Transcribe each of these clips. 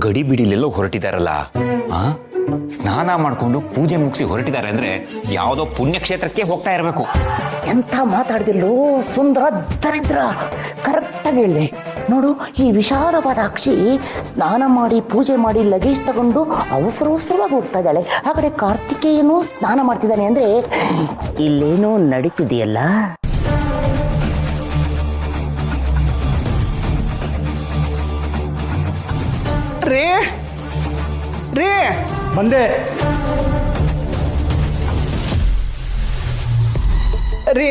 ಗಡಿ ಬಿಡಿಲೆಲ್ಲೋ ಹೊರಟಿದಾರಲ್ಲ, ಸ್ನಾನ ಮಾಡ್ಕೊಂಡು ಪೂಜೆ ಮುಗಿಸಿ ಹೊರಟಿದ್ದಾರೆ ಅಂದ್ರೆ ಯಾವುದೋ ಪುಣ್ಯಕ್ಷೇತ್ರಕ್ಕೆ ಹೋಗ್ತಾ ಇರಬೇಕು. ಎಂಥ ಮಾತಾಡ್ದಿಲ್ಲೋ ಸುಂದರ ದರಿದ್ರ, ಕರೆಕ್ಟಾಗಿ ಹೇಳಿದೆ ನೋಡು. ಈ ವಿಶಾಲವಾದ ಅಕ್ಷಿ ಸ್ನಾನ ಮಾಡಿ ಪೂಜೆ ಮಾಡಿ ಲಗೇಜ್ ತಗೊಂಡು ಅವಸರವಾಗಿ ಹೋಗ್ತಾ ಇದ್ದಾಳೆ. ಆ ಕಡೆ ಕಾರ್ತಿಕೇಯನು ಸ್ನಾನ ಮಾಡ್ತಿದ್ದಾನೆ ಅಂದ್ರೆ ಇಲ್ಲೇನೋ ನಡೀತಿದೆಯಲ್ಲ. ರೇ ರೇ ಬಂದೆ ರೀ,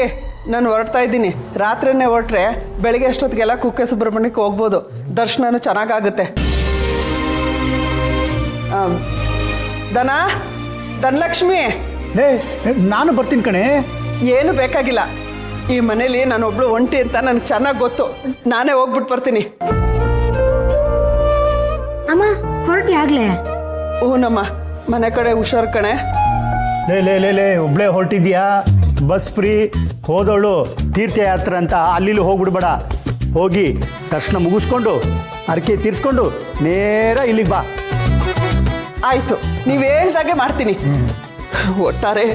ನಾನು ಹೊರಡ್ತಾ ಇದ್ದೀನಿ. ರಾತ್ರಿನೇ ಹೊರಟ್ರೆ ಬೆಳಿಗ್ಗೆ ಅಷ್ಟೊತ್ತಿಗೆಲ್ಲ ಕುಕ್ಕೆ ಸುಬ್ರಹ್ಮಣ್ಯಕ್ಕೆ ಹೋಗ್ಬೋದು. ದರ್ಶನನೂ ಚೆನ್ನಾಗಾಗುತ್ತೆ. ಧನಲಕ್ಷ್ಮಿ, ನಾನು ಬರ್ತೀನಿ ಕಣೆ. ಏನು ಬೇಕಾಗಿಲ್ಲ. ಈ ಮನೇಲಿ ನಾನು ಒಬ್ಳು ಒಂಟಿ ಅಂತ ನನಗೆ ಚೆನ್ನಾಗಿ ಗೊತ್ತು. ನಾನೇ ಹೋಗ್ಬಿಟ್ಟು ಬರ್ತೀನಿ. ಅಮ್ಮ ಹೊರಟಿ ಆಗ್ಲೇ? ಹೂನಮ್ಮ, ಮನೆ ಕಡೆ ಹುಷಾರ್ ಕಣೆ. ಲೇ ಒಬ್ಳೆ ಹೊರಟಿದ್ಯಾ? ಬಸ್ ಫ್ರೀ, ಹೋದವಳು ತೀರ್ಥಯಾತ್ರೆ ಅಂತ ಅಲ್ಲಿ ಹೋಗ್ಬಿಡ್ಬೇಡ. ಹೋಗಿ ದರ್ಶನ ಮುಗಿಸ್ಕೊಂಡು ಅರ್ಕೆ ತೀರ್ಸ್ಕೊಂಡು ನೇರ ಇಲ್ಲಿಗೆ ಬಾ. ಆಯ್ತು, ನೀವು ಹೇಳ್ದಾಗೆ ಮಾಡ್ತೀನಿ. ಒಟ್ಟಾರೆ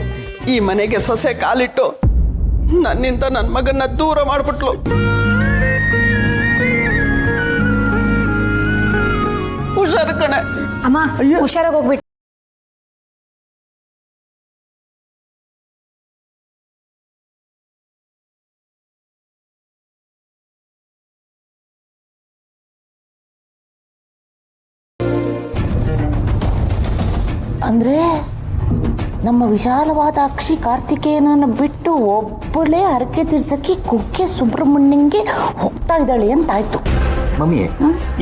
ಈ ಮನೆಗೆ ಸೊಸೆ ಕಾಲಿಟ್ಟು ನನ್ನಿಂದ ನನ್ನ ಮಗನ್ನ ದೂರ ಮಾಡ್ಬಿಟ್ಲು. ಹುಷಾರು ಕಣೆ. ಅಮ್ಮ ಹುಷಾರಾಗಿ ಹೋಗ್ಬಿಟ್ಟು. ಅಂದ್ರೆ ನಮ್ಮ ವಿಶಾಲವಾದ ಅಕ್ಷಿ ಕಾರ್ತಿಕೇಯನನ್ನು ಬಿಟ್ಟು ಒಬ್ಬಳೇ ಹರಕೆ ತೀರ್ಸಕ್ಕೆ ಕುಕ್ಕೆ ಸುಬ್ರಹ್ಮಣ್ಯಂಗೆ ಹೋಗ್ತಾ ಇದ್ದಾಳೆ ಅಂತಾಯ್ತು. ಮಮ್ಮಿ,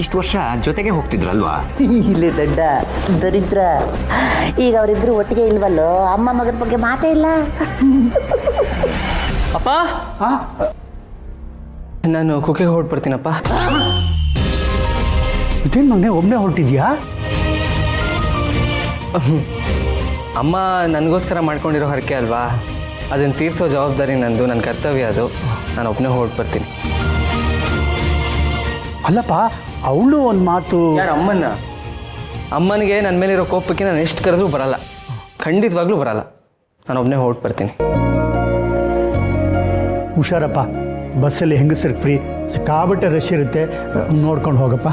ಇಷ್ಟು ವರ್ಷ ಜೊತೆಗೆ ಹೋಗ್ತಿದ್ರಲ್ವಾ? ಇಲ್ಲಿ ದೊಡ್ಡ ದರಿದ್ರ, ಈಗ ಅವರಿಬ್ರು ಒಟ್ಟಿಗೆ ಇಲ್ವಲ್ಲೋ. ಅಮ್ಮ ಮಗನ ಬಗ್ಗೆ ಮಾತೇ ಇಲ್ಲ. ಅಪ್ಪ, ನಾನು ಕುಕ್ಕೆಗೆ ಹೊರಟ್ಬಿಡ್ತೀನಪ್ಪ. ಇದೇನು ಮೊನ್ನೆ ಒಬ್ಬನೇ ಹೊರಟಿದ್ಯಾ? ಅಮ್ಮ ನನಗೋಸ್ಕರ ಮಾಡ್ಕೊಂಡಿರೋ ಹರಕೆ ಅಲ್ವಾ, ಅದನ್ನು ತೀರಿಸೋ ಜವಾಬ್ದಾರಿ ನಂದು, ನನ್ನ ಕರ್ತವ್ಯ ಅದು. ನಾನು ಒಬ್ಬನೇ ಹೊರಟ್ಬಿಡ್ತೀನಿ. ಅಲ್ಲಪ್ಪ, ಅವಳು ಒಂದು ಮಾತು. ಯಾರು? ಅಮ್ಮನಿಗೆ ನನ್ನ ಮೇಲಿರೋ ಕೋಪಕ್ಕೆ ನಾನು ಎಷ್ಟು ಕರೆದ್ರೂ ಬರಲ್ಲ, ಖಂಡಿತವಾಗ್ಲೂ ಬರಲ್ಲ. ನಾನು ಒಬ್ಬನೇ ಹೊರಟ್ಬಿಡ್ತೀನಿ. ಹುಷಾರಪ್ಪ, ಬಸ್ಸಲ್ಲಿ ಹೆಂಗಸರಿಗೆ ಫ್ರೀ, ಸಿಕ್ಕಾಬಟ್ಟೆ ರಶ್ ಇರುತ್ತೆ, ನೋಡ್ಕೊಂಡು ಹೋಗಪ್ಪ.